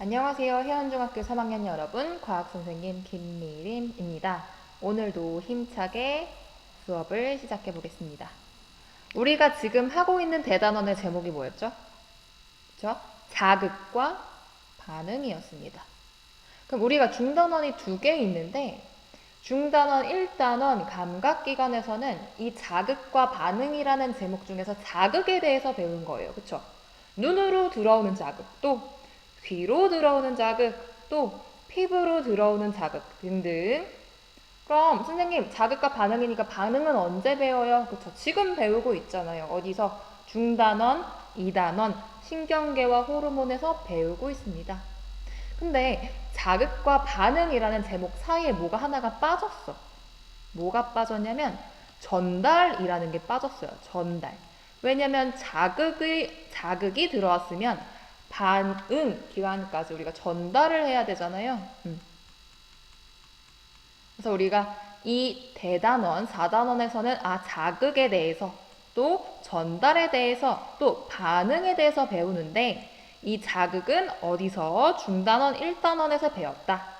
안녕하세요. 해안중학교 3학년 여러분, 과학선생님 김미림입니다. 오늘도 힘차게 수업을 시작해 보겠습니다. 우리가 지금 하고 있는 대단원의 제목이 뭐였죠? 그쵸? 자극과 반응이었습니다. 그럼 우리가 중단원이 두 개 있는데 중단원 1단원 감각기관에서는 이 자극과 반응이라는 제목 중에서 자극에 대해서 배운 거예요. 그쵸? 눈으로 들어오는 자극, 또 귀로 들어오는 자극, 또 피부로 들어오는 자극 등등. 그럼 선생님 자극과 반응이니까 반응은 언제 배워요? 그쵸? 지금 배우고 있잖아요. 어디서? 중단원, 2단원, 신경계와 호르몬에서 배우고 있습니다. 근데 자극과 반응이라는 제목 사이에 뭐가 하나가 빠졌어. 뭐가 빠졌냐면 전달이라는 게 빠졌어요. 전달. 왜냐면 자극이 들어왔으면 반응 기간까지 우리가 전달을 해야 되잖아요. 그래서 우리가 이 대단원, 4단원에서는 자극에 대해서 또 전달에 대해서 또 반응에 대해서 배우는데 이 자극은 어디서? 중단원, 1단원에서 배웠다.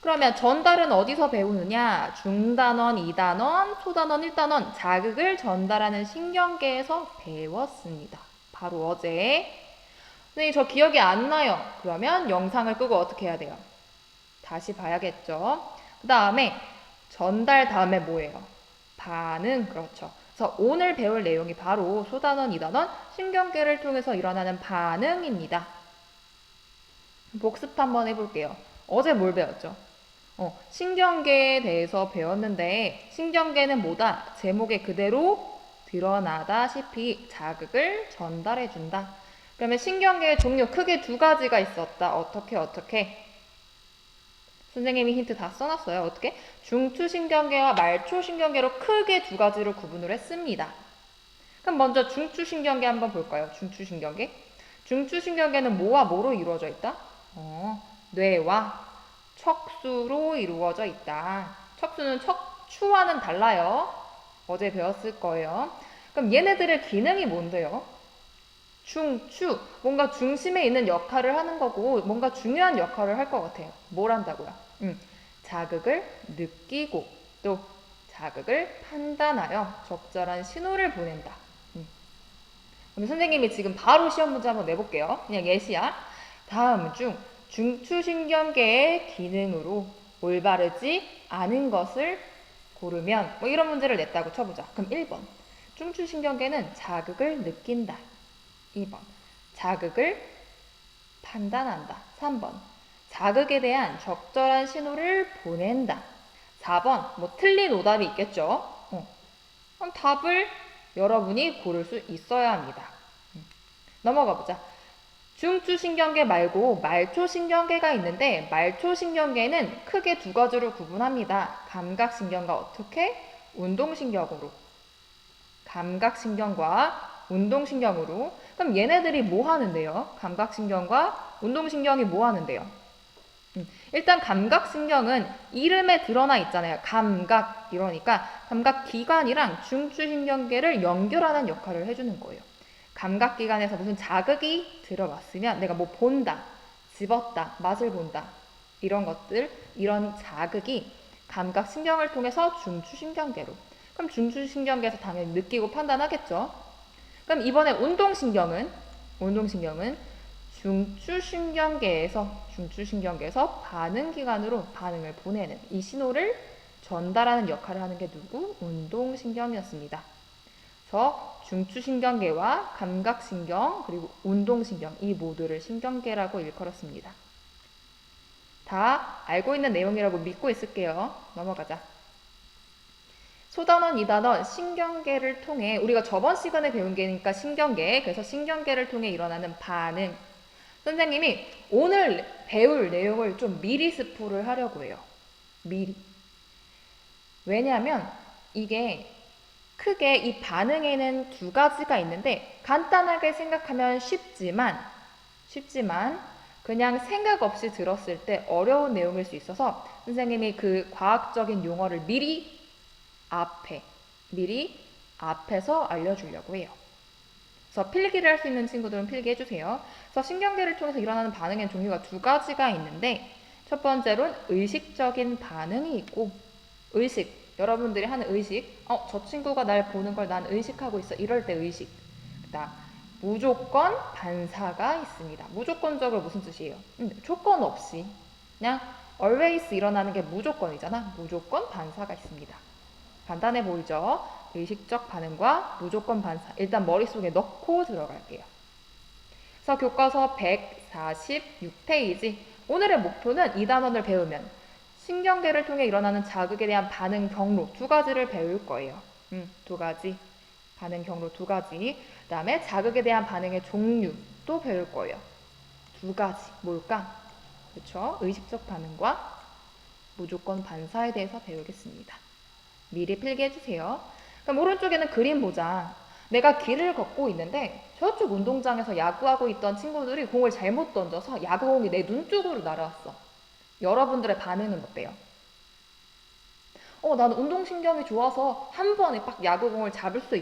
그러면 전달은 어디서 배우느냐? 중단원, 2단원, 소단원, 1단원 자극을 전달하는 신경계에서 배웠습니다. 바로 어제. 선생님 저 기억이 안 나요. 그러면 영상을 끄고 어떻게 해야 돼요? 다시 봐야겠죠. 그 다음에 전달 다음에 뭐예요? 반응. 그렇죠. 그래서 오늘 배울 내용이 바로 소단원, 2단원 신경계를 통해서 일어나는 반응입니다. 복습 한번 해볼게요. 어제 뭘 배웠죠? 신경계에 대해서 배웠는데 신경계는 뭐다? 제목에 그대로 드러나다시피 자극을 전달해준다. 그러면 신경계의 종류 크게 두 가지가 있었다. 어떻게? 선생님이 힌트 다 써놨어요. 어떻게? 중추신경계와 말초신경계로 크게 두 가지로 구분을 했습니다. 그럼 먼저 중추신경계 한번 볼까요? 중추신경계. 중추신경계는 뭐와 뭐로 이루어져 있다? 뇌와 척수로 이루어져 있다. 척수는 척추와는 달라요. 어제 배웠을 거예요. 그럼 얘네들의 기능이 뭔데요? 중추, 뭔가 중심에 있는 역할을 하는 거고 뭔가 중요한 역할을 할 것 같아요. 뭘 한다고요? 자극을 느끼고 또 자극을 판단하여 적절한 신호를 보낸다. 그럼 선생님이 지금 바로 시험 문제 한번 내볼게요. 그냥 예시야. 다음 중 중추신경계의 기능으로 올바르지 않은 것을 고르면 뭐 이런 문제를 냈다고 쳐보자. 그럼 1번 중추신경계는 자극을 느낀다. 2번 자극을 판단한다. 3번 자극에 대한 적절한 신호를 보낸다. 4번 뭐 틀린 오답이 있겠죠. 그럼 답을 여러분이 고를 수 있어야 합니다. 넘어가 보자. 중추신경계 말고 말초신경계가 있는데 말초신경계는 크게 두 가지로 구분합니다. 감각신경과 어떻게? 운동신경으로. 감각신경과 운동신경으로. 그럼 얘네들이 뭐 하는데요? 감각신경과 운동신경이 뭐 하는데요? 일단 감각신경은 이름에 드러나 있잖아요. 감각 이러니까 감각기관이랑 중추신경계를 연결하는 역할을 해주는 거예요. 감각기관에서 무슨 자극이 들어왔으면 내가 뭐 본다, 집었다, 맛을 본다 이런 것들, 이런 자극이 감각신경을 통해서 중추신경계로. 그럼 중추신경계에서 당연히 느끼고 판단하겠죠. 그럼 이번에 운동신경은 중추신경계에서 반응기관으로 반응을 보내는 이 신호를 전달하는 역할을 하는 게 누구? 운동신경이었습니다. 그래서 중추신경계와 감각신경 그리고 운동신경 이 모두를 신경계라고 일컬었습니다. 다 알고 있는 내용이라고 믿고 있을게요. 넘어가자. 소단원, 2단원 신경계를 통해 우리가 저번 시간에 배운 게니까 신경계 그래서 신경계를 통해 일어나는 반응 선생님이 오늘 배울 내용을 좀 미리 스포를 하려고 해요. 미리. 왜냐하면 이게 크게 이 반응에는 두 가지가 있는데 간단하게 생각하면 쉽지만 그냥 생각 없이 들었을 때 어려운 내용일 수 있어서 선생님이 그 과학적인 용어를 미리 앞에서 알려주려고 해요. 그래서 필기를 할 수 있는 친구들은 필기해주세요. 그래서 신경계를 통해서 일어나는 반응의 종류가 두 가지가 있는데 첫 번째로는 의식적인 반응이 있고 의식, 여러분들이 하는 의식, 저 친구가 날 보는 걸 난 의식하고 있어. 이럴 때 의식. 그다음 무조건 반사가 있습니다. 무조건적으로 무슨 뜻이에요? 조건 없이 그냥 always 일어나는 게 무조건이잖아. 무조건 반사가 있습니다. 간단해 보이죠? 의식적 반응과 무조건 반사. 일단 머릿속에 넣고 들어갈게요. 그래서 교과서 146페이지. 오늘의 목표는 이 단원을 배우면 신경계를 통해 일어나는 자극에 대한 반응 경로 두 가지를 배울 거예요. 두 가지. 반응 경로 두 가지. 그 다음에 자극에 대한 반응의 종류도 배울 거예요. 두 가지. 뭘까? 그렇죠? 의식적 반응과 무조건 반사에 대해서 배우겠습니다. 미리 필기해주세요. 그럼 오른쪽에는 그림 보자. 내가 길을 걷고 있는데 저쪽 운동장에서 야구하고 있던 친구들이 공을 잘못 던져서 야구공이 내 눈 쪽으로 날아왔어. 여러분들의 반응은 어때요? 나는 운동신경이 좋아서 한 번에 딱 야구공을 잡을 수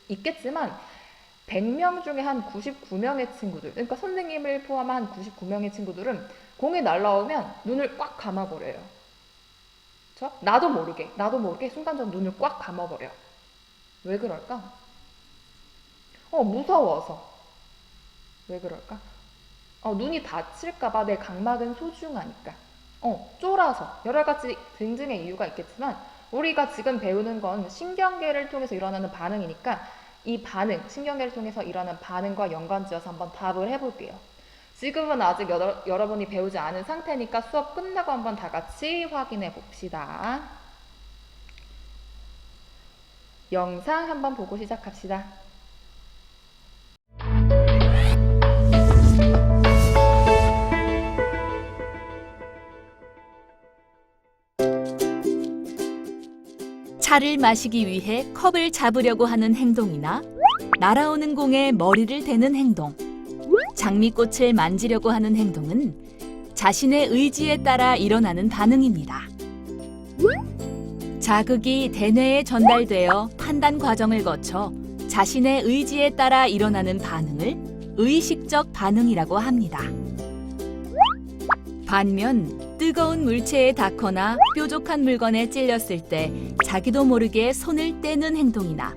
있겠지만 100명 중에 한 99명의 친구들, 그러니까 선생님을 포함한 99명의 친구들은 공이 날라오면 눈을 꽉 감아버려요. 그렇죠? 나도 모르게 순간적으로 눈을 꽉 감아버려요. 왜 그럴까? 무서워서. 왜 그럴까? 눈이 다칠까봐. 내 각막은 소중하니까. 쫄아서. 여러 가지 등등의 이유가 있겠지만 우리가 지금 배우는 건 신경계를 통해서 일어나는 반응이니까 이 반응, 신경계를 통해서 일어나는 반응과 연관지어서 한번 답을 해볼게요. 지금은 아직 여러분이 배우지 않은 상태니까 수업 끝나고 한번 다 같이 확인해 봅시다. 영상 한번 보고 시작합시다. 차를 마시기 위해 컵을 잡으려고 하는 행동이나 날아오는 공에 머리를 대는 행동, 장미꽃을 만지려고 하는 행동은 자신의 의지에 따라 일어나는 반응입니다. 자극이 대뇌에 전달되어 판단 과정을 거쳐 자신의 의지에 따라 일어나는 반응을 의식적 반응이라고 합니다. 반면 뜨거운 물체에 닿거나 뾰족한 물건에 찔렸을 때 자기도 모르게 손을 떼는 행동이나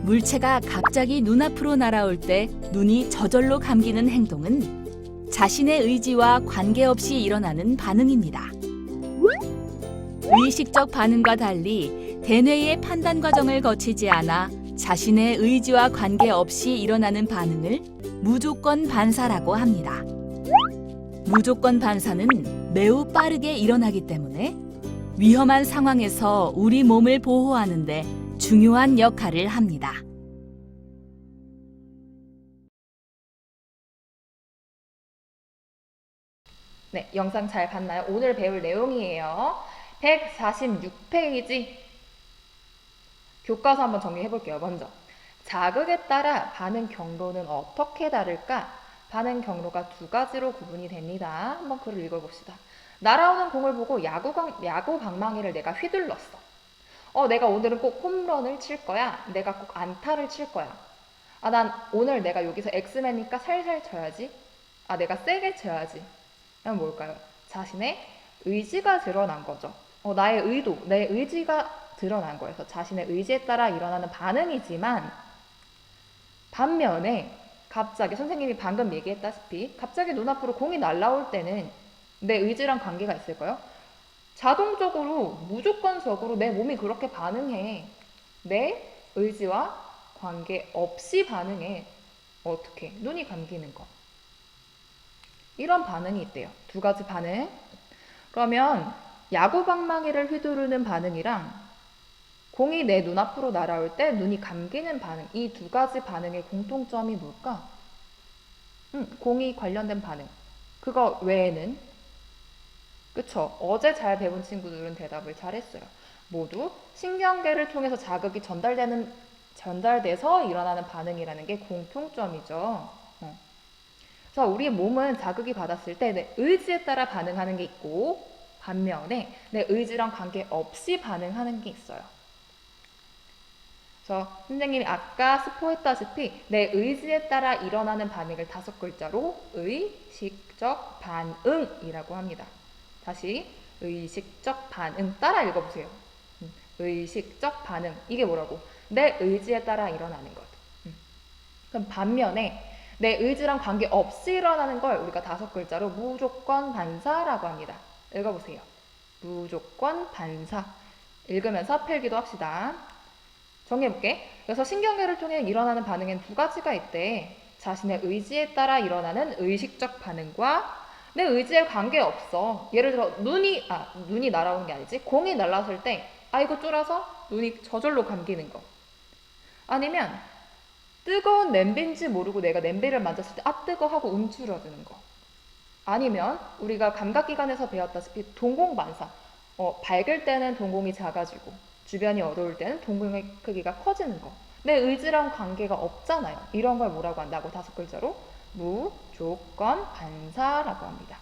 물체가 갑자기 눈앞으로 날아올 때 눈이 저절로 감기는 행동은 자신의 의지와 관계없이 일어나는 반응입니다. 의식적 반응과 달리 대뇌의 판단 과정을 거치지 않아 자신의 의지와 관계없이 일어나는 반응을 무조건 반사라고 합니다. 무조건 반사는 매우 빠르게 일어나기 때문에 위험한 상황에서 우리 몸을 보호하는 데 중요한 역할을 합니다. 네, 영상 잘 봤나요? 오늘 배울 내용이에요. 146페이지. 교과서 한번 정리해 볼게요. 먼저 자극에 따라 반응 경로는 어떻게 다를까? 반응 경로가 두 가지로 구분이 됩니다. 한번 글을 읽어봅시다. 날아오는 공을 보고 야구 방망이를 내가 휘둘렀어. 내가 오늘은 꼭 홈런을 칠 거야. 내가 꼭 안타를 칠 거야. 난 오늘 내가 여기서 엑스맨이니까 살살 쳐야지. 내가 세게 쳐야지. 그럼 뭘까요? 자신의 의지가 드러난 거죠. 나의 의도, 내 의지가 드러난 거예요. 그래서 자신의 의지에 따라 일어나는 반응이지만 반면에 갑자기 선생님이 방금 얘기했다시피 갑자기 눈앞으로 공이 날아올 때는 내 의지랑 관계가 있을까요? 자동적으로 무조건적으로 내 몸이 그렇게 반응해. 내 의지와 관계없이 반응해. 어떻게? 눈이 감기는 거. 이런 반응이 있대요. 두 가지 반응. 그러면 야구 방망이를 휘두르는 반응이랑 공이 내 눈앞으로 날아올 때 눈이 감기는 반응, 이 두 가지 반응의 공통점이 뭘까? 공이 관련된 반응. 그거 외에는? 그쵸? 어제 잘 배운 친구들은 대답을 잘했어요. 모두 신경계를 통해서 자극이 전달돼서 일어나는 반응이라는 게 공통점이죠. 그래서 우리 몸은 자극이 받았을 때 내 의지에 따라 반응하는 게 있고 반면에 내 의지랑 관계없이 반응하는 게 있어요. 그래서 선생님이 아까 스포했다시피 내 의지에 따라 일어나는 반응을 5글자로 의식적 반응이라고 합니다. 다시 의식적 반응 따라 읽어보세요. 의식적 반응 이게 뭐라고? 내 의지에 따라 일어나는 것. 그럼 반면에 내 의지랑 관계없이 일어나는 걸 우리가 5글자로 무조건 반사라고 합니다. 읽어보세요. 무조건 반사. 읽으면서 필기도 합시다. 정리해볼게. 그래서 신경계를 통해 일어나는 반응엔 2가지가 있대. 자신의 의지에 따라 일어나는 의식적 반응과 내 의지에 관계없어. 예를 들어 눈이 날아오는 게 아니지. 공이 날아왔을 때 이거 쫄아서 눈이 저절로 감기는 거. 아니면 뜨거운 냄비인지 모르고 내가 냄비를 만졌을 때 뜨거 하고 움츠러드는 거. 아니면 우리가 감각기관에서 배웠다시피 동공반사. 밝을 때는 동공이 작아지고 주변이 어두울 때는 동공의 크기가 커지는 거. 내 의지랑 관계가 없잖아요. 이런 걸 뭐라고 한다고? 5글자로 무조건 반사라고 합니다.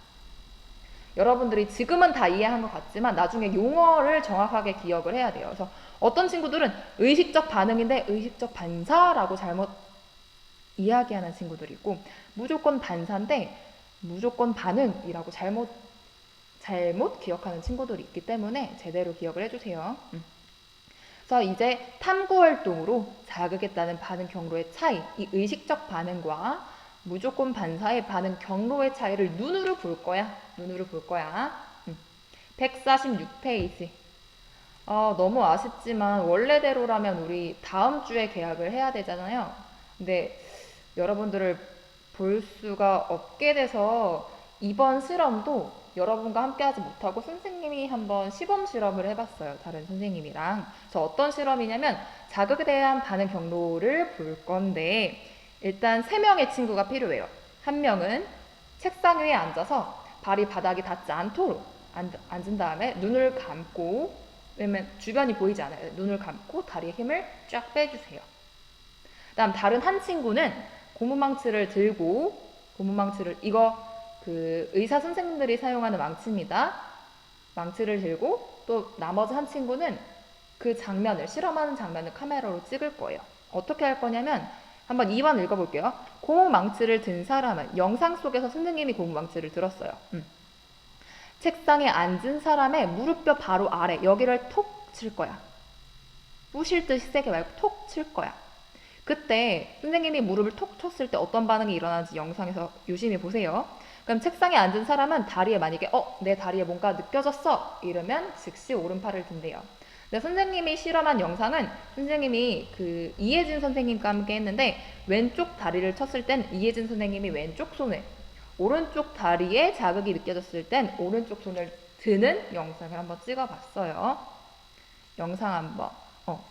여러분들이 지금은 다 이해한 것 같지만 나중에 용어를 정확하게 기억을 해야 돼요. 그래서 어떤 친구들은 의식적 반응인데 의식적 반사라고 잘못 이야기하는 친구들이 있고 무조건 반사인데 무조건 반응이라고 잘못 기억하는 친구들이 있기 때문에 제대로 기억을 해주세요. 그래서 이제 탐구활동으로 자극했다는 반응 경로의 차이, 이 의식적 반응과 무조건 반사의 반응 경로의 차이를 눈으로 볼 거야. 146페이지. 너무 아쉽지만 원래대로라면 우리 다음 주에 개학을 해야 되잖아요. 근데 여러분들을 볼 수가 없게 돼서 이번 실험도 여러분과 함께 하지 못하고 선생님이 한번 시범 실험을 해봤어요. 다른 선생님이랑. 그래서 어떤 실험이냐면 자극에 대한 반응 경로를 볼 건데 일단 3명의 친구가 필요해요. 한 명은 책상 위에 앉아서 발이 바닥에 닿지 않도록 앉은 다음에 눈을 감고, 왜냐면 주변이 보이지 않아요. 눈을 감고 다리에 힘을 쫙 빼주세요. 다음 다른 한 친구는 고무망치를 들고, 이거 의사 선생님들이 사용하는 망치입니다. 망치를 들고 또 나머지 한 친구는 그 장면을, 실험하는 장면을 카메라로 찍을 거예요. 어떻게 할 거냐면 한번 2번 읽어볼게요. 고무망치를 든 사람은, 영상 속에서 선생님이 고무망치를 들었어요. 책상에 앉은 사람의 무릎뼈 바로 아래, 여기를 톡 칠 거야. 부실 듯이 세게 말고 톡 칠 거야. 그때 선생님이 무릎을 톡 쳤을 때 어떤 반응이 일어나는지 영상에서 유심히 보세요. 그럼 책상에 앉은 사람은 다리에 만약에 내 다리에 뭔가 느껴졌어 이러면 즉시 오른팔을 든대요. 근데 선생님이 실험한 영상은 선생님이 이혜진 선생님과 함께 했는데 왼쪽 다리를 쳤을 땐 이혜진 선생님이 왼쪽 손을, 오른쪽 다리에 자극이 느껴졌을 땐 오른쪽 손을 드는 영상을 한번 찍어봤어요. 영상 한번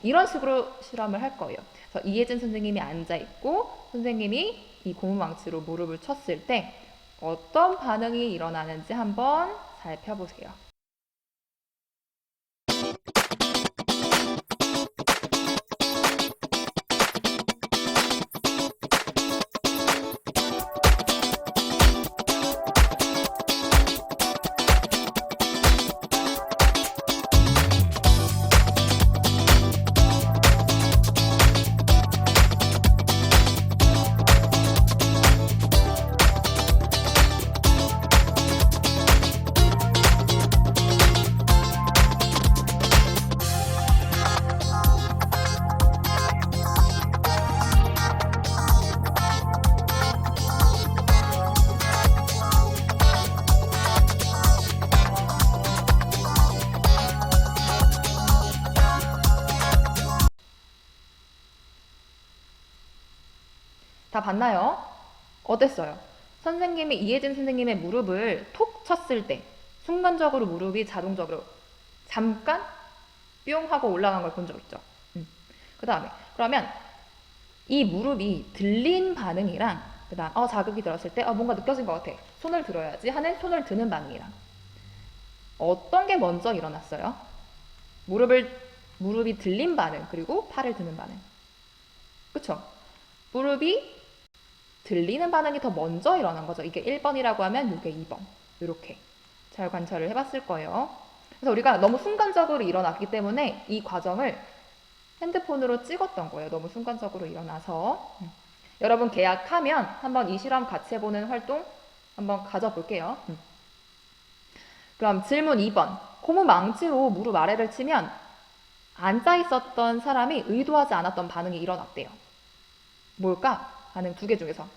이런 식으로 실험을 할 거예요. 그래서 이혜진 선생님이 앉아있고 선생님이 이 고무망치로 무릎을 쳤을 때 어떤 반응이 일어나는지 한번 살펴보세요. 다 봤나요? 어땠어요? 선생님이 이혜진 선생님의 무릎을 톡 쳤을 때 순간적으로 무릎이 자동적으로 잠깐 뿅 하고 올라간 걸 본 적 있죠? 그 다음에 그러면 이 무릎이 들린 반응이랑 그 다음 자극이 들었을 때 뭔가 느껴진 것 같아, 손을 들어야지 하는 손을 드는 반응이랑 어떤 게 먼저 일어났어요? 무릎이 들린 반응 그리고 팔을 드는 반응. 그쵸? 무릎이 들리는 반응이 더 먼저 일어난 거죠. 이게 1번이라고 하면 이게 2번. 이렇게 잘 관찰을 해봤을 거예요. 그래서 우리가 너무 순간적으로 일어났기 때문에 이 과정을 핸드폰으로 찍었던 거예요. 너무 순간적으로 일어나서. 여러분 계약하면 한번 이 실험 같이 해보는 활동 한번 가져볼게요. 그럼 질문 2번. 고무 망치로 무릎 아래를 치면 앉아 있었던 사람이 의도하지 않았던 반응이 일어났대요. 뭘까? 반응 두 개 중에서.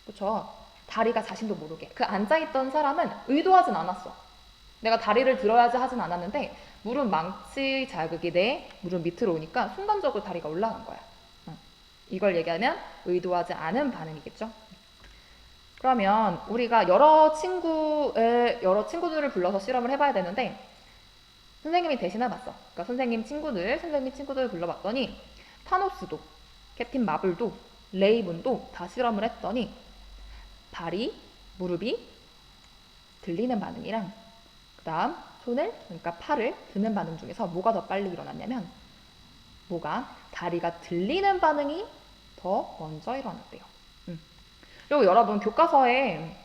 그렇죠? 다리가 자신도 모르게. 그 앉아있던 사람은 의도하진 않았어. 내가 다리를 들어야지 하진 않았는데 무릎 망치 자극이 내 무릎 밑으로 오니까 순간적으로 다리가 올라간 거야. 이걸 얘기하면 의도하지 않은 반응이겠죠. 그러면 우리가 여러 친구들을 불러서 실험을 해봐야 되는데 선생님이 대신해봤어. 그러니까 선생님 친구들 불러봤더니 타노스도, 캡틴 마블도, 레이븐도 다 실험을 했더니 다리, 무릎이 들리는 반응이랑 그 다음 손을, 그러니까 팔을 드는 반응 중에서 뭐가 더 빨리 일어났냐면 다리가 들리는 반응이 더 먼저 일어났대요. 그리고 여러분 교과서에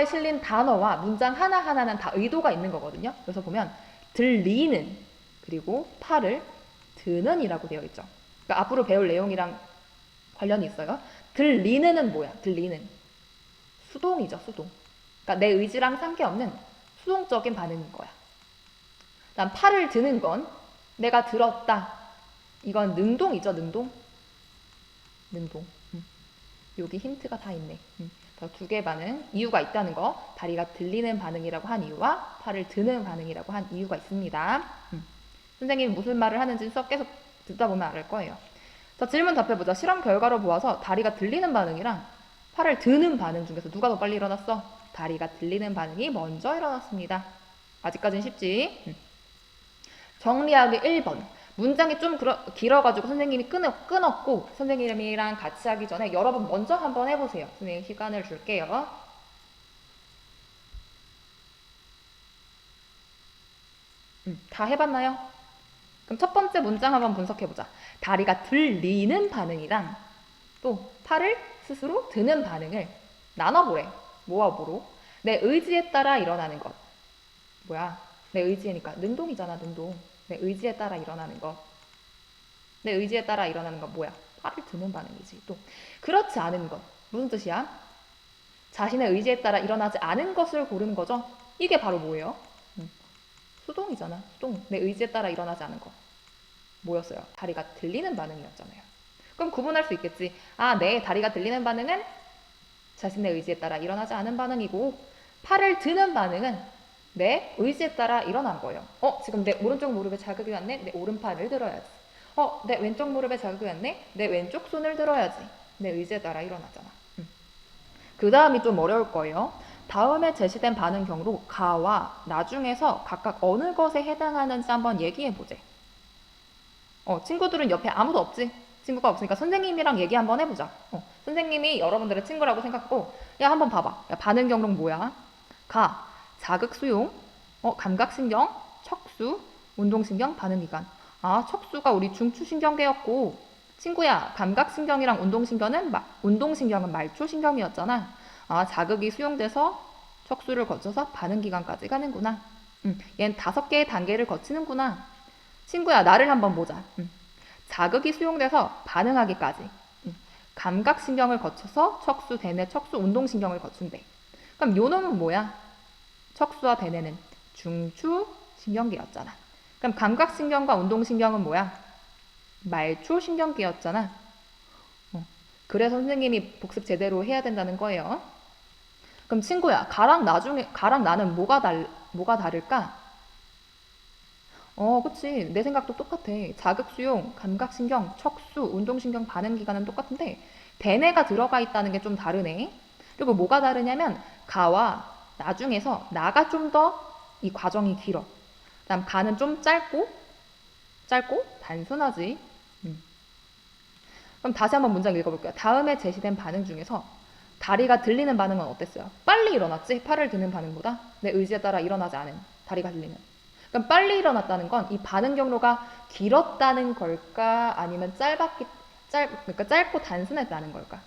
실린 단어와 문장 하나하나는 다 의도가 있는 거거든요. 그래서 보면 들리는 그리고 팔을 드는 이라고 되어 있죠. 그러니까 앞으로 배울 내용이랑 관련이 있어요. 들리는은 뭐야? 들리는 수동이죠, 수동. 그러니까 내 의지랑 상관없는 수동적인 반응인 거야. 그다음 팔을 드는 건 내가 들었다. 이건 능동이죠, 능동. 여기 힌트가 다 있네. 두 개 반응, 이유가 있다는 거. 다리가 들리는 반응이라고 한 이유와 팔을 드는 반응이라고 한 이유가 있습니다. 선생님이 무슨 말을 하는지 수업 계속 듣다 보면 알 거예요. 자, 질문 답해보자. 실험 결과로 보아서 다리가 들리는 반응이랑 팔을 드는 반응 중에서 누가 더 빨리 일어났어? 다리가 들리는 반응이 먼저 일어났습니다. 아직까지는 쉽지? 정리하기 1번. 문장이 좀 길어가지고 선생님이 끊었고 선생님이랑 같이 하기 전에 여러분 먼저 한번 해보세요. 선생님 시간을 줄게요. 다 해봤나요? 그럼 첫 번째 문장 한번 분석해보자. 다리가 들리는 반응이랑 또 팔을 스스로 드는 반응을 나눠보래. 뭐와 뭐로? 내 의지에 따라 일어나는 것. 뭐야? 내 의지니까 능동이잖아, 능동. 내 의지에 따라 일어나는 것. 내 의지에 따라 일어나는 건 뭐야? 팔을 드는 반응이지. 또 그렇지 않은 것. 무슨 뜻이야? 자신의 의지에 따라 일어나지 않은 것을 고르는 거죠. 이게 바로 뭐예요? 수동이잖아. 수동. 내 의지에 따라 일어나지 않은 것. 뭐였어요? 다리가 들리는 반응이었잖아요. 그럼 구분할 수 있겠지. 아, 내 다리가 들리는 반응은 자신의 의지에 따라 일어나지 않은 반응이고 팔을 드는 반응은 내 의지에 따라 일어난 거예요. 지금 내 오른쪽 무릎에 자극이 왔네? 내 오른팔을 들어야지. 내 왼쪽 무릎에 자극이 왔네? 내 왼쪽 손을 들어야지. 내 의지에 따라 일어나잖아. 그 다음이 좀 어려울 거예요. 다음에 제시된 반응 경로 가와 나 중에서 각각 어느 것에 해당하는지 한번 얘기해보재. 친구들은 옆에 아무도 없지? 친구가 없으니까 선생님이랑 얘기 한번 해보자. 선생님이 여러분들의 친구라고 생각하고 야 한번 봐봐. 야, 반응 경로는 뭐야? 가, 자극 수용, 감각신경, 척수, 운동신경, 반응기관. 아, 척수가 우리 중추신경계였고 친구야 감각신경이랑 운동신경은 말초신경이었잖아. 아, 자극이 수용돼서 척수를 거쳐서 반응기관까지 가는구나. 얘는 5개의 단계를 거치는구나. 친구야 나를 한번 보자. 자극이 수용돼서 반응하기까지. 감각신경을 거쳐서 척수, 대뇌, 척수, 운동신경을 거춘대. 그럼 요 놈은 뭐야? 척수와 대뇌는 중추신경계였잖아. 그럼 감각신경과 운동신경은 뭐야? 말초신경계였잖아. 그래서 선생님이 복습 제대로 해야 된다는 거예요. 그럼 친구야, 가랑 나는 뭐가 다를까? 그치. 내 생각도 똑같아. 자극 수용, 감각신경, 척수, 운동신경 반응기관은 똑같은데 대뇌가 들어가 있다는 게 좀 다르네. 그리고 뭐가 다르냐면 가와 나 중에서 나가 좀 더 이 과정이 길어. 그다음 가는 좀 짧고 단순하지. 그럼 다시 한번 문장 읽어볼게요. 다음에 제시된 반응 중에서 다리가 들리는 반응은 어땠어요? 빨리 일어났지? 팔을 드는 반응보다 내 의지에 따라 일어나지 않은 다리가 들리는. 그럼 빨리 일어났다는 건 이 반응 경로가 길었다는 걸까? 아니면 그러니까 짧고 단순했다는 걸까?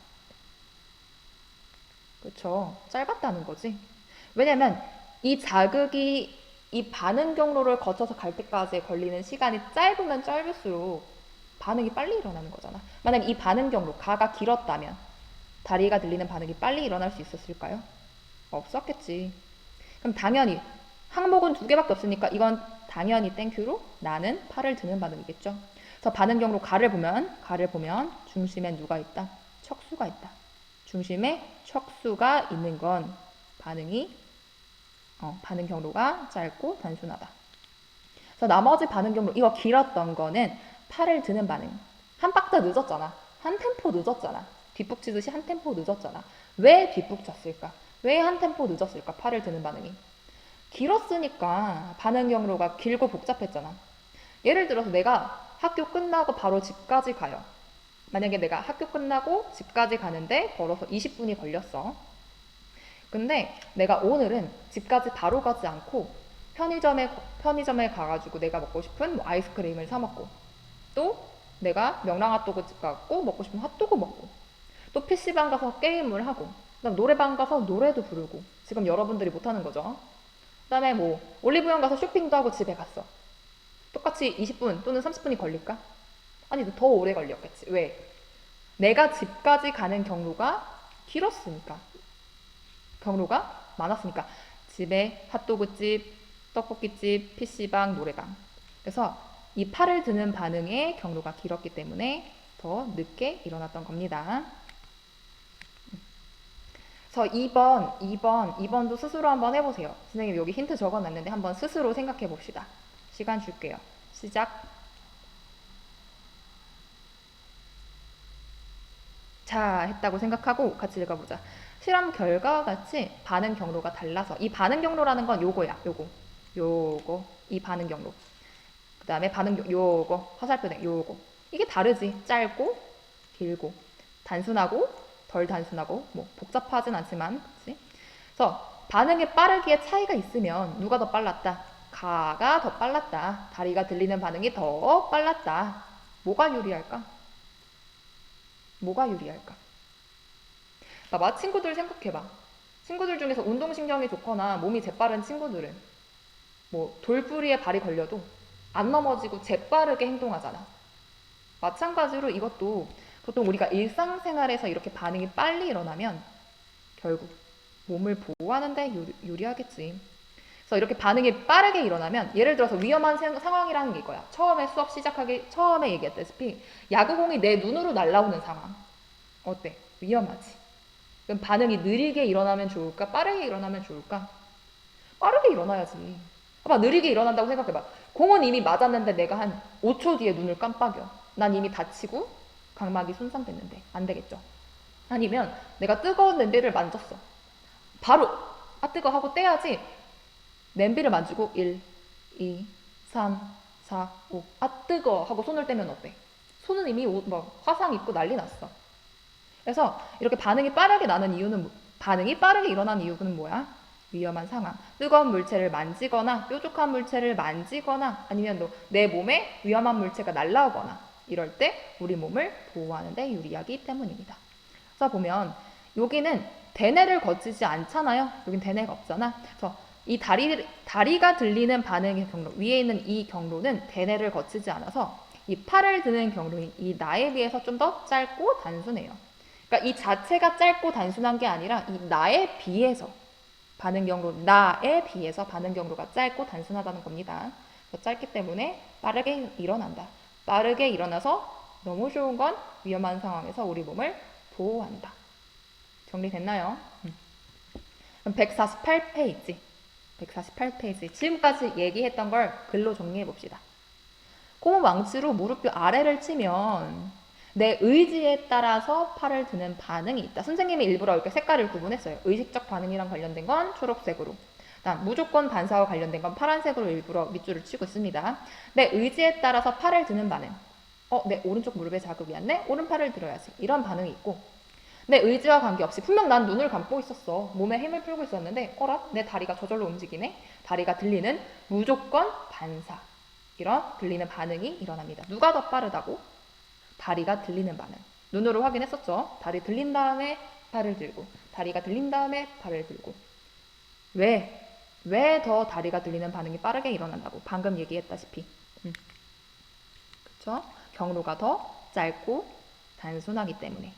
그렇죠. 짧았다는 거지. 왜냐면 이 자극이 이 반응 경로를 거쳐서 갈 때까지 걸리는 시간이 짧으면 짧을수록 반응이 빨리 일어나는 거잖아. 만약 이 반응 경로, 가가 길었다면 다리가 들리는 반응이 빨리 일어날 수 있었을까요? 없었겠지. 그럼 당연히 항목은 두 개밖에 없으니까 이건 당연히 땡큐로 나는 팔을 드는 반응이겠죠. 그래서 반응 경로 가를 보면 중심에 누가 있다? 척수가 있다. 중심에 척수가 있는 건 반응 경로가 짧고 단순하다. 그래서 나머지 반응 경로, 이거 길었던 거는 팔을 드는 반응. 한 박자 늦었잖아. 한 템포 늦었잖아. 뒷북 치듯이 한 템포 늦었잖아. 왜 뒷북 쳤을까? 왜 한 템포 늦었을까? 팔을 드는 반응이. 길었으니까 반응 경로가 길고 복잡했잖아. 예를 들어서 내가 학교 끝나고 바로 집까지 가요. 만약에 내가 학교 끝나고 집까지 가는데 걸어서 20분이 걸렸어. 근데 내가 오늘은 집까지 바로 가지 않고 편의점에 가가지고 내가 먹고 싶은 뭐 아이스크림을 사 먹고, 또 내가 명랑핫도그 집 가고 먹고 싶은 핫도그 먹고, 또 PC방 가서 게임을 하고, 그다음 노래방 가서 노래도 부르고, 지금 여러분들이 못하는 거죠. 그다음에 뭐 올리브영 가서 쇼핑도 하고 집에 갔어. 똑같이 20분 또는 30분이 걸릴까? 아니 더 오래 걸렸겠지. 왜? 내가 집까지 가는 경로가 길었으니까. 경로가 많았으니까. 집에 핫도그집, 떡볶이집, PC방, 노래방. 그래서 이 팔을 드는 반응의 경로가 길었기 때문에 더 늦게 일어났던 겁니다. 그래서 2번도 스스로 한번 해보세요. 선생님 여기 힌트 적어놨는데 한번 스스로 생각해 봅시다. 시간 줄게요. 시작. 자, 했다고 생각하고 같이 읽어보자. 실험 결과와 같이 반응 경로가 달라서, 이 반응 경로라는 건 요거야. 요거 이 반응 경로. 그 다음에 요거 화살표된 요거. 이게 다르지. 짧고 길고 단순하고 덜 단순하고 뭐 복잡하진 않지만, 그치? 그래서 반응의 빠르기에 차이가 있으면 누가 더 빨랐다? 가가 더 빨랐다. 다리가 들리는 반응이 더 빨랐다. 뭐가 유리할까? 뭐가 유리할까? 봐봐, 친구들 생각해봐. 친구들 중에서 운동신경이 좋거나 몸이 재빠른 친구들은 뭐 돌부리에 발이 걸려도 안 넘어지고 재빠르게 행동하잖아. 마찬가지로 이것도 보통 우리가 일상생활에서 이렇게 반응이 빨리 일어나면 결국 몸을 보호하는데 유리하겠지. 그래서 이렇게 반응이 빠르게 일어나면, 예를 들어서 위험한 상황이라는 게 이거야. 처음에 얘기했다시피 야구공이 내 눈으로 날아오는 상황. 어때? 위험하지. 그럼 반응이 느리게 일어나면 좋을까? 빠르게 일어나면 좋을까? 빠르게 일어나야지. 봐봐, 느리게 일어난다고 생각해봐. 공은 이미 맞았는데 내가 한 5초 뒤에 눈을 깜빡여. 난 이미 다치고 각막이 손상됐는데 안 되겠죠. 아니면 내가 뜨거운 냄비를 만졌어. 바로 뜨거 하고 떼야지. 냄비를 만지고 1, 2, 3, 4, 5 뜨거 하고 손을 떼면 어때? 손은 이미 뭐 화상 입고 난리 났어. 그래서 이렇게 반응이 빠르게 일어나는 이유는 뭐야? 위험한 상황. 뜨거운 물체를 만지거나 뾰족한 물체를 만지거나 아니면 내 몸에 위험한 물체가 날라오거나 이럴 때 우리 몸을 보호하는 데 유리하기 때문입니다. 그래서 보면 여기는 대뇌를 거치지 않잖아요. 여긴 대뇌가 없잖아. 그래서 이 다리가 들리는 반응의 경로, 위에 있는 이 경로는 대뇌를 거치지 않아서 이 팔을 드는 경로인 이 나에 비해서 좀 더 짧고 단순해요. 그러니까 이 자체가 짧고 단순한 게 아니라 이 나에 비해서 반응 경로가 짧고 단순하다는 겁니다. 짧기 때문에 빠르게 일어난다. 빠르게 일어나서 너무 좋은 건 위험한 상황에서 우리 몸을 보호한다. 정리됐나요? 그럼 148페이지. 지금까지 얘기했던 걸 글로 정리해 봅시다. 꼬문 왕치로 무릎뼈 아래를 치면 내 의지에 따라서 팔을 드는 반응이 있다. 선생님이 일부러 이렇게 색깔을 구분했어요. 의식적 반응이랑 관련된 건 초록색으로, 다음 무조건 반사와 관련된 건 파란색으로 일부러 밑줄을 치고 있습니다. 내 의지에 따라서 팔을 드는 반응. 내 오른쪽 무릎에 자극이 왔네? 오른팔을 들어야지. 이런 반응이 있고, 내 의지와 관계없이 분명 난 눈을 감고 있었어. 몸에 힘을 풀고 있었는데 어라? 내 다리가 저절로 움직이네? 다리가 들리는 무조건 반사. 이런 들리는 반응이 일어납니다. 누가 더 빠르다고? 다리가 들리는 반응. 눈으로 확인했었죠. 다리 들린 다음에 팔을 들고, 다리가 들린 다음에 팔을 들고. 왜? 왜 더 다리가 들리는 반응이 빠르게 일어난다고? 방금 얘기했다시피. 그쵸? 경로가 더 짧고 단순하기 때문에.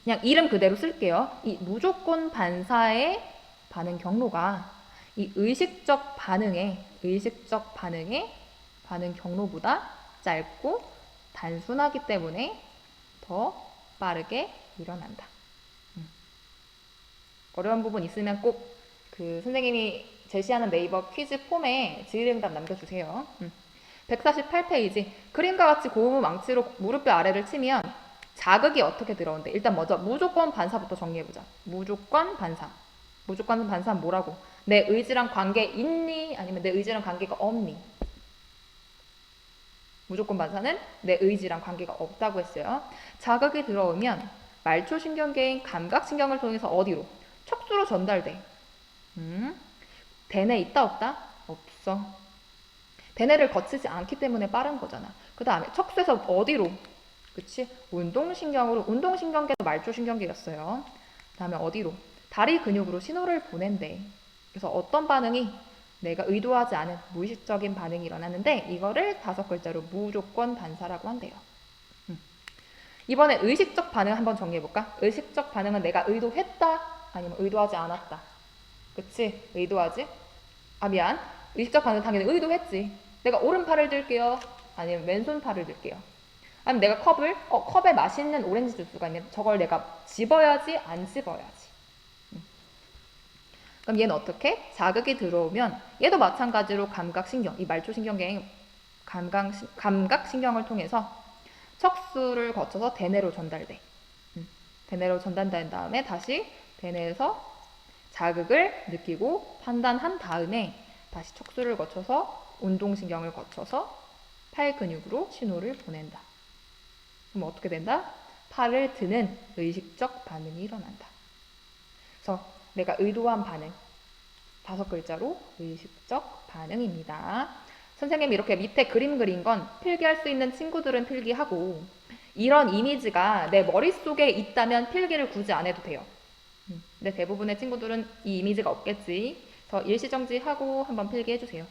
그냥 이름 그대로 쓸게요. 이 무조건 반사의 반응 경로가 이 의식적 반응의 반응 경로보다 짧고 단순하기 때문에 더 빠르게 일어난다. 어려운 부분 있으면 꼭 그 선생님이 제시하는 네이버 퀴즈 폼에 질의응답 남겨주세요. 148페이지. 그림과 같이 고무 망치로 무릎뼈 아래를 치면 자극이 어떻게 들어온대? 일단 먼저 무조건 반사부터 정리해보자. 무조건 반사. 무조건 반사는 뭐라고? 내 의지랑 관계 있니? 아니면 내 의지랑 관계가 없니? 무조건 반사는 내 의지랑 관계가 없다고 했어요. 자극이 들어오면 말초신경계인 감각신경을 통해서 어디로? 척수로 전달돼. 대뇌 있다 없다? 없어. 대뇌를 거치지 않기 때문에 빠른 거잖아. 그 다음에 척수에서 어디로? 그치? 운동신경으로. 운동신경계도 말초신경계였어요. 그 다음에 어디로? 다리 근육으로 신호를 보낸대. 그래서 어떤 반응이 내가 의도하지 않은 무의식적인 반응이 일어나는데 이거를 5글자로 무조건 반사라고 한대요. 이번에 의식적 반응 한번 정리해볼까? 의식적 반응은 내가 의도했다 아니면 의도하지 않았다. 그치? 의도하지? 미안. 의식적 반응 당연히 의도했지. 내가 오른팔을 들게요. 아니면 왼손팔을 들게요. 아니면 내가 컵에 맛있는 오렌지 주스가 있는데 저걸 내가 집어야지 안 집어야지. 그럼 얘는 어떻게? 자극이 들어오면 얘도 마찬가지로 감각신경, 이 말초신경계인 감각신경을 통해서 척수를 거쳐서 대뇌로 전달돼. 대뇌로 전달된 다음에 다시 대뇌에서 자극을 느끼고 판단한 다음에 다시 척수를 거쳐서 운동신경을 거쳐서 팔 근육으로 신호를 보낸다. 그럼 어떻게 된다? 팔을 드는 의식적 반응이 일어난다. 그래서 내가 의도한 반응, 5글자로 의식적 반응입니다. 선생님이 이렇게 밑에 그림 그린 건 필기할 수 있는 친구들은 필기하고 이런 이미지가 내 머릿속에 있다면 필기를 굳이 안 해도 돼요. 근데 대부분의 친구들은 이 이미지가 없겠지. 그래서 일시정지하고 한번 필기해주세요.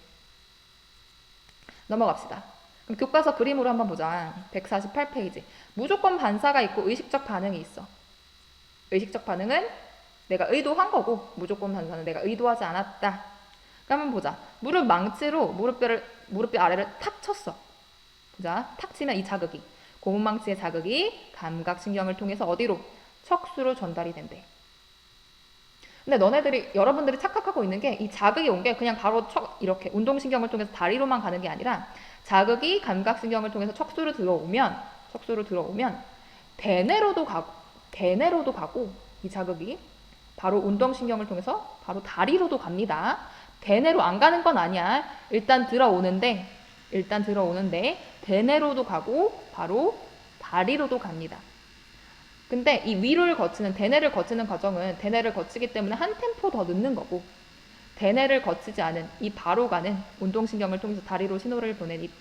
넘어갑시다. 그럼 교과서 그림으로 한번 보자. 148페이지. 무조건 반사가 있고 의식적 반응이 있어. 의식적 반응은 내가 의도한 거고 무조건 반사는 내가 의도하지 않았다. 그럼 한번 보자. 무릎 망치로 무릎뼈 아래를 탁 쳤어. 보자. 탁 치면 이 자극이 고무망치의 자극이 감각신경을 통해서 어디로? 척수로 전달이 된대. 근데 여러분들이 착각하고 있는 게 이 자극이 온 게 그냥 바로 이렇게 운동신경을 통해서 다리로만 가는 게 아니라 자극이 감각신경을 통해서 척수로 들어오면 대뇌로도 가고 이 자극이 바로 운동신경을 통해서 바로 다리로도 갑니다. 대뇌로 안 가는 건 아니야. 일단 들어오는데 대뇌로도 가고 바로 다리로도 갑니다. 근데 이 위를 거치는 대뇌를 거치는 과정은 대뇌를 거치기 때문에 한 템포 더 늦는 거고 대뇌를 거치지 않은 이 바로 가는 운동신경을 통해서 다리로 신호를 보낸 이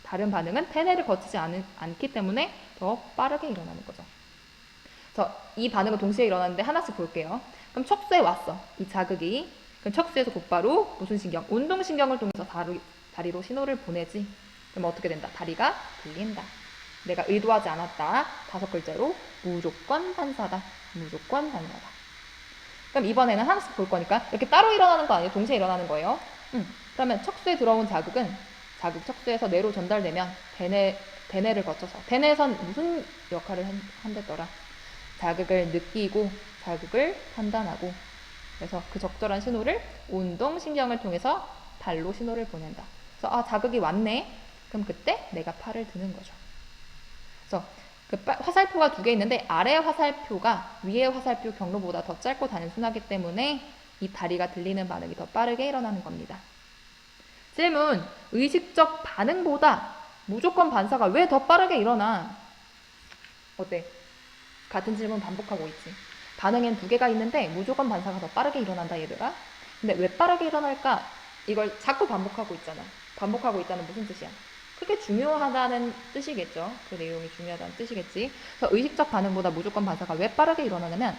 다른 반응은 대뇌를 거치지 않기 때문에 더 빠르게 일어나는 거죠. 그래서 이 반응은 동시에 일어나는데 하나씩 볼게요. 그럼 척수에 왔어. 이 자극이. 그럼 척수에서 곧바로 무슨 신경? 운동신경을 통해서 다리로 신호를 보내지. 그럼 어떻게 된다? 다리가 들린다. 내가 의도하지 않았다. 5글자로 무조건 반사다. 무조건 반사다. 그럼 이번에는 하나씩 볼 거니까 이렇게 따로 일어나는 거 아니에요? 동시에 일어나는 거예요. 그러면 척수에 들어온 자극은 척수에서 뇌로 전달되면 대뇌를 거쳐서 대뇌에선 무슨 역할을 한댔더라? 자극을 느끼고 자극을 판단하고 그래서 그 적절한 신호를 운동신경을 통해서 발로 신호를 보낸다. 그래서 자극이 왔네. 그럼 그때 내가 팔을 드는 거죠. 그래서 그 화살표가 2개 있는데 아래 화살표가 위에 화살표 경로보다 더 짧고 단순하기 때문에 이 다리가 들리는 반응이 더 빠르게 일어나는 겁니다. 질문. 의식적 반응보다 무조건 반사가 왜 더 빠르게 일어나? 어때? 같은 질문 반복하고 있지. 반응엔 2개가 있는데 무조건 반사가 더 빠르게 일어난다 얘들아. 근데 왜 빠르게 일어날까? 이걸 자꾸 반복하고 있잖아. 반복하고 있다는 무슨 뜻이야? 그게 중요하다는 뜻이겠죠. 그 내용이 중요하다는 뜻이겠지. 그래서 의식적 반응보다 무조건 반사가 왜 빠르게 일어나냐면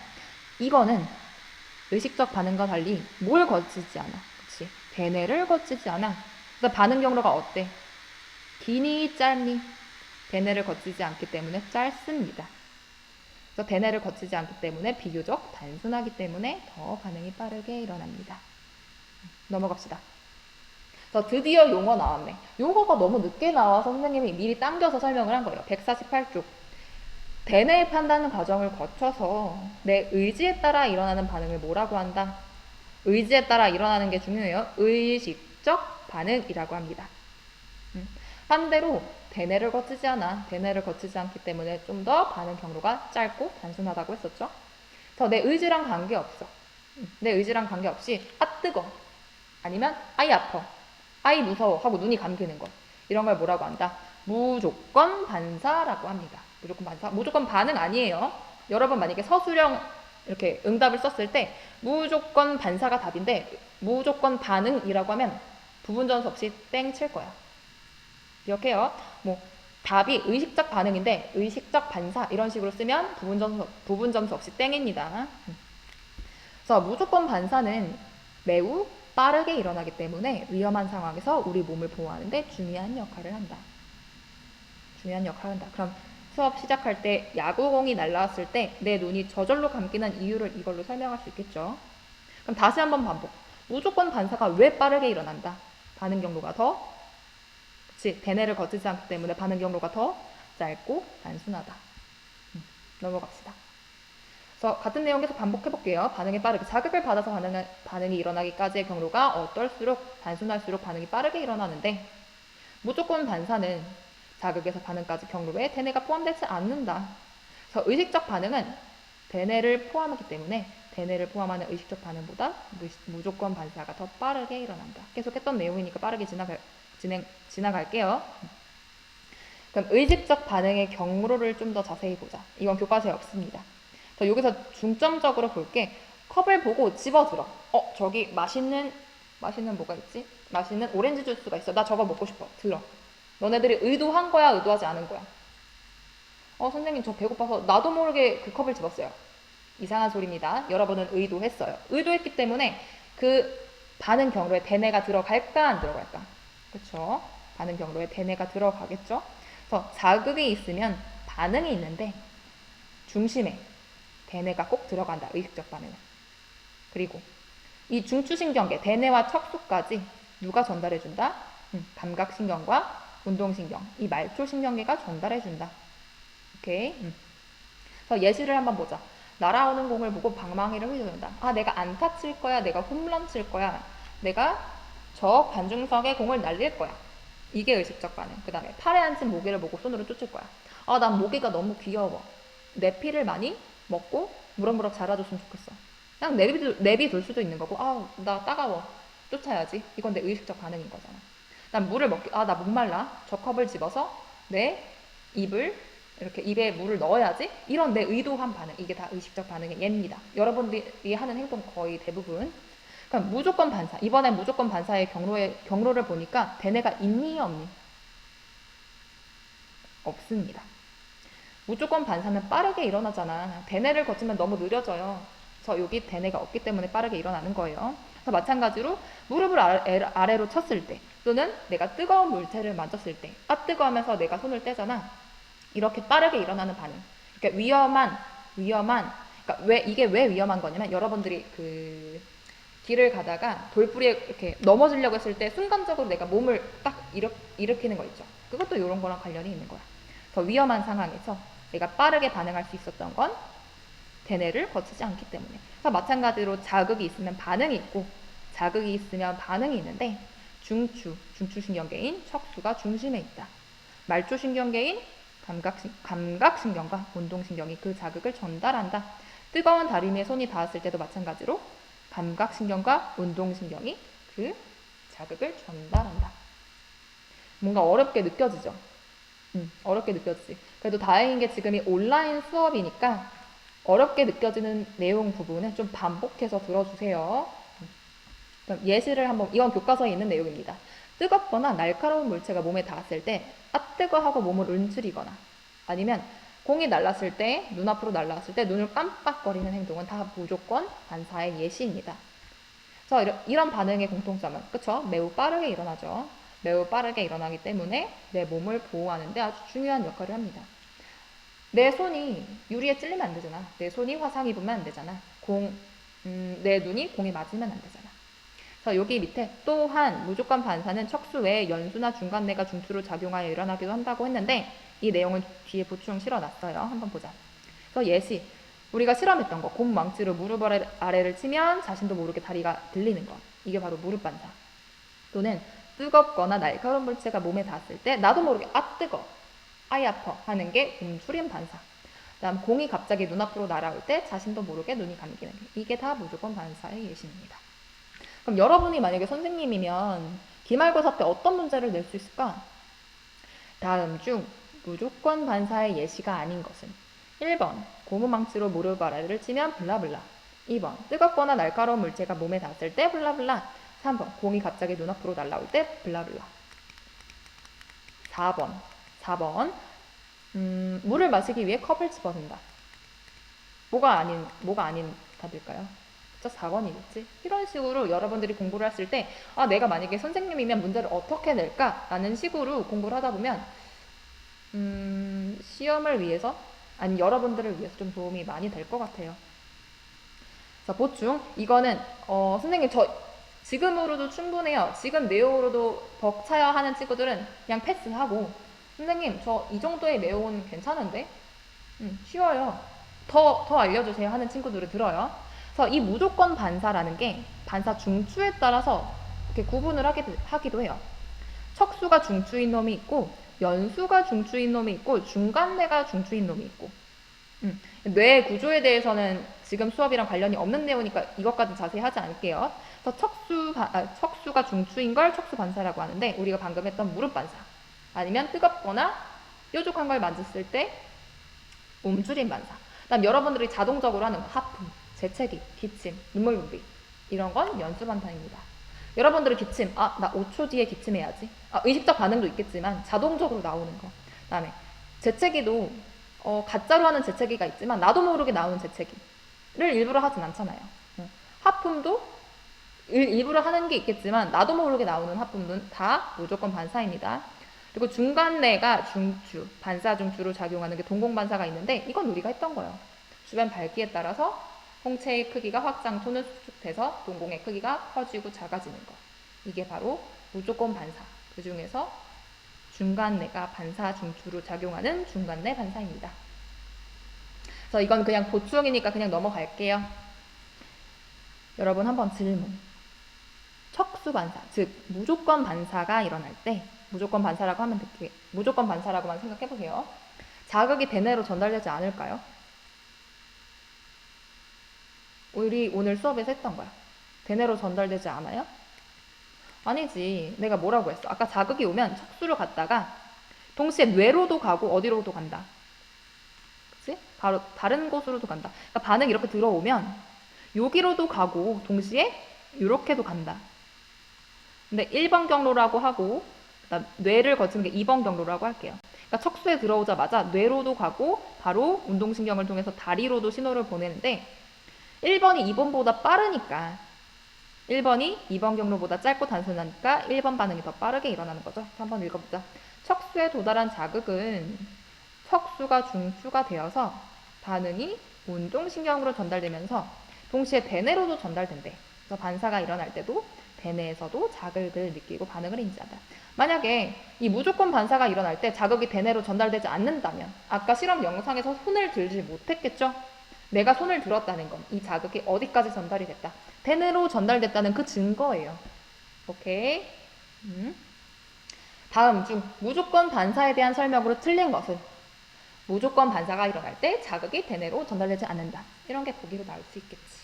이거는 의식적 반응과 달리 뭘 거치지 않아. 대뇌를 거치지 않아. 그래서 반응 경로가 어때? 기니 짧니? 대뇌를 거치지 않기 때문에 짧습니다. 그래서 대뇌를 거치지 않기 때문에 비교적 단순하기 때문에 더 반응이 빠르게 일어납니다. 넘어갑시다. 그래서 드디어 용어 나왔네. 용어가 너무 늦게 나와서 선생님이 미리 당겨서 설명을 한 거예요. 148쪽. 대뇌의 판단 과정을 거쳐서 내 의지에 따라 일어나는 반응을 뭐라고 한다? 의지에 따라 일어나는 게 중요해요. 의식적 반응이라고 합니다. 반대로 대뇌를 거치지 않아. 대뇌를 거치지 않기 때문에 좀 더 반응 경로가 짧고 단순하다고 했었죠. 그래서 내 의지랑 관계없어. 내 의지랑 관계없이 뜨거 아니면 아이 아파 아이 무서워 하고 눈이 감기는 것, 이런 걸 뭐라고 한다? 무조건 반사라고 합니다. 무조건 반사. 무조건 반응 아니에요. 여러분 만약에 서술형 이렇게 응답을 썼을 때 무조건 반사가 답인데 무조건 반응이라고 하면 부분 점수 없이 땡 칠 거야. 기억해요. 뭐 답이 의식적 반응인데 의식적 반사 이런 식으로 쓰면 부분 점수 없이 땡입니다. 그래서 무조건 반사는 매우 빠르게 일어나기 때문에 위험한 상황에서 우리 몸을 보호하는데 중요한 역할을 한다. 그럼 수업 시작할 때 야구공이 날라왔을 때 내 눈이 저절로 감기는 이유를 이걸로 설명할 수 있겠죠. 그럼 다시 한번 반복. 무조건 반사가 왜 빠르게 일어난다? 반응 경로가 더, 그치, 대뇌를 거치지 않기 때문에 반응 경로가 더 짧고 단순하다. 넘어갑시다. 그래서 같은 내용 계속 반복해볼게요. 반응이 빠르게. 자극을 받아서 반응이 일어나기까지의 경로가 어떨수록 단순할수록 반응이 빠르게 일어나는데 무조건 반사는 자극에서 반응까지 경로에 대뇌가 포함되지 않는다. 그래서 의식적 반응은 대뇌를 포함하기 때문에 대뇌를 포함하는 의식적 반응보다 무조건 반사가 더 빠르게 일어난다. 계속 했던 내용이니까 빠르게 지나갈게요. 그럼 의식적 반응의 경로를 좀 더 자세히 보자. 이건 교과서에 없습니다. 여기서 중점적으로 볼게. 컵을 보고 집어들어. 저기 맛있는 뭐가 있지? 맛있는 오렌지 주스가 있어. 나 저거 먹고 싶어. 들어. 너네들이 의도한 거야, 의도하지 않은 거야? 선생님 저 배고파서 나도 모르게 그 컵을 집었어요. 이상한 소리입니다. 여러분은 의도했어요. 의도했기 때문에 그 반응 경로에 대뇌가 들어갈까 안 들어갈까? 그렇죠? 반응 경로에 대뇌가 들어가겠죠? 그래서 자극이 있으면 반응이 있는데 중심에 대뇌가 꼭 들어간다. 의식적 반응은. 그리고 이 중추신경계, 대뇌와 척수까지 누가 전달해준다? 감각신경과 운동신경, 이 말초신경계가 전달해준다. 오케이. 그래서 예시를 한번 보자. 날아오는 공을 보고 방망이를 휘두른다. 내가 안타 칠 거야, 내가 홈런 칠 거야, 내가 저 관중석에 공을 날릴 거야. 이게 의식적 반응. 그 다음에 팔에 앉은 모기를 보고 손으로 쫓을 거야. 난 모기가 너무 귀여워. 내 피를 많이 먹고 무럭무럭 자라줬으면 좋겠어. 그냥 내비둘 수도 있는 거고, 나 따가워. 쫓아야지. 이건 내 의식적 반응인 거잖아. 난 물을 나 목말라. 저 컵을 집어서 내 입을 이렇게 입에 물을 넣어야지. 이런 내 의도한 반응. 이게 다 의식적 반응의 예입니다. 여러분들이 하는 행동 거의 대부분. 그럼 무조건 반사. 이번엔 무조건 반사의 경로를 보니까 대뇌가 있니 없니? 없습니다. 무조건 반사는 빠르게 일어나잖아. 대뇌를 거치면 너무 느려져요. 그래서 여기 대뇌가 없기 때문에 빠르게 일어나는 거예요. 그래서 마찬가지로 무릎을 아래로 쳤을 때 또는 내가 뜨거운 물체를 만졌을 때 뜨거워하면서 내가 손을 떼잖아. 이렇게 빠르게 일어나는 반응. 그러니까 그러니까 이게 왜 위험한 거냐면 여러분들이 그 길을 가다가 돌부리에 이렇게 넘어지려고 했을 때 순간적으로 내가 몸을 딱 일으키는 거 있죠. 그것도 이런 거랑 관련이 있는 거야. 더 위험한 상황에서 내가 빠르게 반응할 수 있었던 건 대뇌를 거치지 않기 때문에. 그래서 마찬가지로 자극이 있으면 반응이 있고 자극이 있으면 반응이 있는데 중추신경계인 척수가 중심에 있다. 말초신경계인 감각신경과 운동신경이 그 자극을 전달한다. 뜨거운 다리미에 손이 닿았을 때도 마찬가지로 감각신경과 운동신경이 그 자극을 전달한다. 뭔가 어렵게 느껴지죠? 어렵게 느껴지지. 그래도 다행인 게 지금이 온라인 수업이니까 어렵게 느껴지는 내용 부분은 좀 반복해서 들어주세요. 그럼 예시를 한번, 이건 교과서에 있는 내용입니다. 뜨겁거나 날카로운 물체가 몸에 닿았을 때 뜨거 하고 몸을 움츠리거나 아니면 공이 날랐을 때, 눈앞으로 날라왔을 때 눈을 깜빡거리는 행동은 다 무조건 반사의 예시입니다. 그래서 이런 반응의 공통점은 그쵸? 매우 빠르게 일어나죠. 매우 빠르게 일어나기 때문에 내 몸을 보호하는 데 아주 중요한 역할을 합니다. 내 손이 유리에 찔리면 안 되잖아. 내 손이 화상 입으면 안 되잖아. 내 눈이 공에 맞으면 안 되잖아. 그래서 여기 밑에 또한 무조건 반사는 척수 외에 연수나 중간내가 중추로 작용하여 일어나기도 한다고 했는데 이 내용은 뒤에 보충 실어놨어요. 한번 보자. 그래서 예시. 우리가 실험했던 거. 곰망치로 무릎 아래를 치면 자신도 모르게 다리가 들리는 거. 이게 바로 무릎 반사. 또는 뜨겁거나 날카로운 물체가 몸에 닿았을 때 나도 모르게 아 뜨거, 아이 아파 하는 게 곰수림 반사. 다음 공이 갑자기 눈앞으로 날아올 때 자신도 모르게 눈이 감기는 게. 이게 다 무조건 반사의 예시입니다. 그럼 여러분이 만약에 선생님이면 기말고사 때 어떤 문제를 낼 수 있을까? 다음 중 무조건 반사의 예시가 아닌 것은 1번 고무망치로 무릎 아래를 치면 블라블라. 2번 뜨겁거나 날카로운 물체가 몸에 닿았을 때 블라블라. 3번 공이 갑자기 눈앞으로 날아올 때 블라블라. 4번 물을 마시기 위해 컵을 집어든다. 뭐가 아닌 답일까요? 진짜 4번이겠지? 이런 식으로 여러분들이 공부를 했을 때 내가 만약에 선생님이면 문제를 어떻게 낼까? 라는 식으로 공부를 하다 보면 시험을 위해서 아니 여러분들을 위해서 좀 도움이 많이 될 것 같아요. 자, 보충. 이거는 선생님 저 지금으로도 충분해요. 지금 내용으로도 벅차야 하는 친구들은 그냥 패스하고 선생님 저 이 정도의 내용은 괜찮은데? 쉬워요. 더 알려주세요 하는 친구들을 들어요. 그래서 이 무조건 반사라는 게 반사 중추에 따라서 이렇게 구분을 하기도 해요. 척수가 중추인 놈이 있고 연수가 중추인 놈이 있고 중간내가 중추인 놈이 있고 뇌 구조에 대해서는 지금 수업이랑 관련이 없는 내용이니까 이것까지 자세히 하지 않을게요. 그래서 척수가 중추인 걸 척수 반사라고 하는데 우리가 방금 했던 무릎 반사 아니면 뜨겁거나 뾰족한 걸 만졌을 때 움츠림 반사. 그다음 여러분들이 자동적으로 하는 하품, 재채기, 기침, 눈물 분비 이런 건 연수 반사입니다. 여러분들이 기침, 나 5초 뒤에 기침해야지. 의식적 반응도 있겠지만 자동적으로 나오는 거. 그다음에 재채기도 가짜로 하는 재채기가 있지만 나도 모르게 나오는 재채기를 일부러 하진 않잖아요. 하품도 일부러 하는 게 있겠지만 나도 모르게 나오는 하품은 다 무조건 반사입니다. 그리고 중간내가 중추, 반사 중추로 작용하는 게 동공반사가 있는데 이건 우리가 했던 거예요. 주변 밝기에 따라서 홍채의 크기가 확장 또는 수축돼서 동공의 크기가 커지고 작아지는 거. 이게 바로 무조건 반사. 그 중에서 중간내가 반사 중추로 작용하는 중간내 반사입니다. 그래서 이건 그냥 보충이니까 그냥 넘어갈게요. 여러분 한번 질문. 척수 반사, 즉 무조건 반사가 일어날 때 무조건 반사라고 하면 되게 무조건 반사라고만 생각해 보세요. 자극이 대뇌로 전달되지 않을까요? 우리 오늘 수업에서 했던 거야. 대뇌로 전달되지 않아요? 아니지. 내가 뭐라고 했어? 아까 자극이 오면 척수를 갔다가 동시에 뇌로도 가고 어디로도 간다. 그치? 바로 다른 곳으로도 간다. 그러니까 반응이 이렇게 들어오면 여기로도 가고 동시에 이렇게도 간다. 근데 1번 경로라고 하고 뇌를 거치는 게 2번 경로라고 할게요. 그러니까 척수에 들어오자마자 뇌로도 가고 바로 운동신경을 통해서 다리로도 신호를 보내는데 1번이 2번보다 빠르니까 1번이 2번 경로보다 짧고 단순하니까 1번 반응이 더 빠르게 일어나는 거죠. 한번 읽어보자. 척수에 도달한 자극은 척수가 중추가 되어서 반응이 운동신경으로 전달되면서 동시에 대뇌로도 전달된대. 그래서 반사가 일어날 때도 대뇌에서도 자극을 느끼고 반응을 인지한다. 만약에 이 무조건 반사가 일어날 때 자극이 대뇌로 전달되지 않는다면 아까 실험 영상에서 손을 들지 못했겠죠? 내가 손을 들었다는 건 이 자극이 어디까지 전달이 됐다. 대뇌로 전달됐다는 그 증거예요. 오케이. 다음 중 무조건 반사에 대한 설명으로 틀린 것은 무조건 반사가 일어날 때 자극이 대뇌로 전달되지 않는다. 이런 게 보기로 나올 수 있겠지.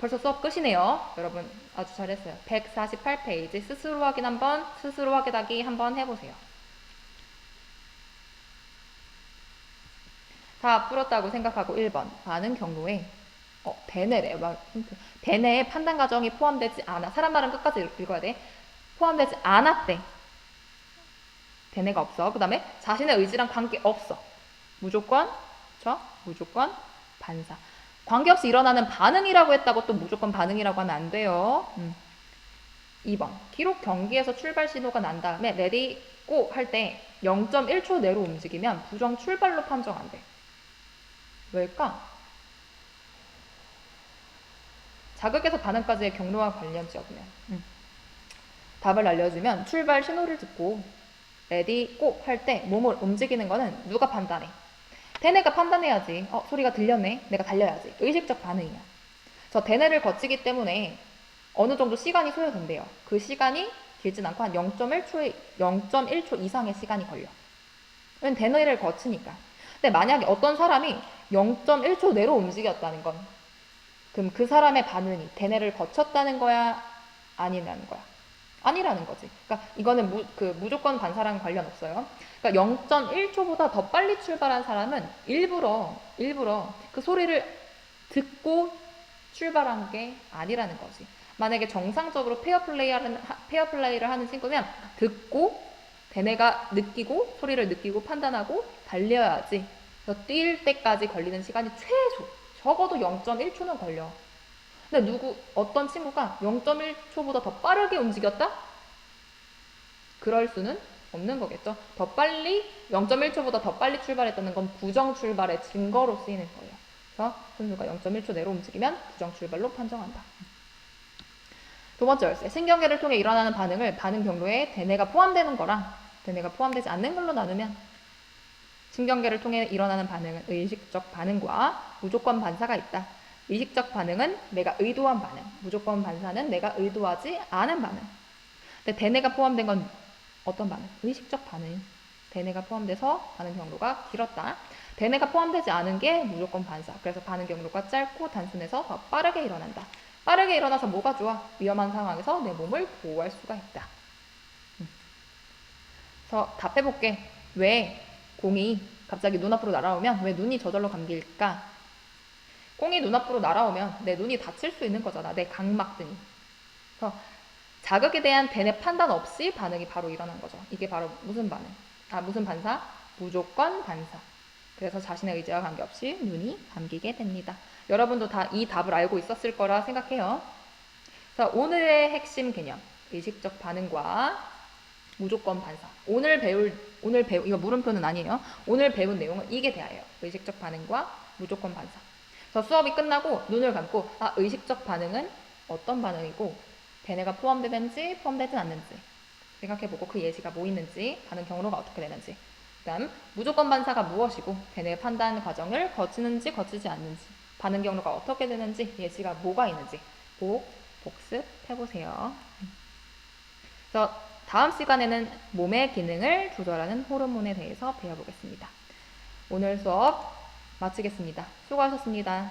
벌써 수업 끝이네요. 여러분 아주 잘했어요. 148페이지 스스로 확인하기 한번 해보세요. 다 풀었다고 생각하고 1번 많은 경우에 대뇌래. 대뇌에 판단 과정이 포함되지 않아. 사람 말은 끝까지 읽어야 돼. 포함되지 않았대. 대뇌가 없어. 그 다음에 자신의 의지랑 관계없어. 무조건 반사. 관계없이 일어나는 반응이라고 했다고 또 무조건 반응이라고 하면 안 돼요. 2번. 기록 경기에서 출발 신호가 난 다음에 레디 고 할 때 0.1초 내로 움직이면 부정 출발로 판정한대. 왜일까? 자극에서 반응까지의 경로와 관련지역이면. 답을 알려주면 출발 신호를 듣고 레디 고 할 때 몸을 움직이는 거는 누가 판단해? 대뇌가 판단해야지. 소리가 들렸네. 내가 달려야지. 의식적 반응이야. 저 대뇌를 거치기 때문에 어느 정도 시간이 소요된대요. 그 시간이 길진 않고 한 0.1초 이상의 시간이 걸려. 왜냐면 대뇌를 거치니까. 근데 만약에 어떤 사람이 0.1초 내로 움직였다는 건 그럼 그 사람의 반응이 대뇌를 거쳤다는 거야? 아니라는 거야? 아니라는 거지. 그러니까 이거는 무조건 반사랑 관련 없어요. 그러니까 0.1초보다 더 빨리 출발한 사람은 일부러 그 소리를 듣고 출발한 게 아니라는 거지. 만약에 정상적으로 페어플레이를 하는 친구면 듣고 대뇌가 느끼고 소리를 느끼고 판단하고 달려야지. 그래서 뛸 때까지 걸리는 시간이 적어도 0.1초는 걸려. 근데 어떤 친구가 0.1초보다 더 빠르게 움직였다? 그럴 수는 없는 거겠죠. 더 빨리 0.1초보다 더 빨리 출발했다는 건 부정 출발의 증거로 쓰이는 거예요. 그래서 선수가 0.1초 내로 움직이면 부정 출발로 판정한다. 두 번째 열쇠. 신경계를 통해 일어나는 반응을 반응 경로에 대뇌가 포함되는 거랑 대뇌가 포함되지 않는 걸로 나누면 신경계를 통해 일어나는 반응은 의식적 반응과 무조건 반사가 있다. 의식적 반응은 내가 의도한 반응, 무조건 반사는 내가 의도하지 않은 반응. 근데 대뇌가 포함된 건 어떤 반응? 의식적 반응. 대뇌가 포함돼서 반응 경로가 길었다. 대뇌가 포함되지 않은 게 무조건 반사. 그래서 반응 경로가 짧고 단순해서 더 빠르게 일어난다. 빠르게 일어나서 뭐가 좋아? 위험한 상황에서 내 몸을 보호할 수가 있다. 그래서 답해볼게. 왜 공이 갑자기 눈앞으로 날아오면 왜 눈이 저절로 감길까? 공이 눈앞으로 날아오면 내 눈이 다칠 수 있는 거잖아. 내 각막 등이. 그래서 자극에 대한 대뇌 판단 없이 반응이 바로 일어난 거죠. 이게 바로 무슨 반응? 무슨 반사? 무조건 반사. 그래서 자신의 의지와 관계없이 눈이 감기게 됩니다. 여러분도 다 이 답을 알고 있었을 거라 생각해요. 그래서 오늘의 핵심 개념, 의식적 반응과 무조건 반사. 오늘 배울 이거 물음표는 아니에요. 오늘 배운 내용은 이게 대하예요. 의식적 반응과 무조건 반사. 그래서 수업이 끝나고 눈을 감고 의식적 반응은 어떤 반응이고 대뇌가 포함되는지 포함되지 않는지 생각해보고 그 예시가 뭐 있는지 반응 경로가 어떻게 되는지 그다음 무조건 반사가 무엇이고 대뇌의 판단 과정을 거치는지 거치지 않는지 반응 경로가 어떻게 되는지 예시가 뭐가 있는지 꼭 복습해보세요. 그래서 다음 시간에는 몸의 기능을 조절하는 호르몬에 대해서 배워보겠습니다. 오늘 수업 마치겠습니다. 수고하셨습니다.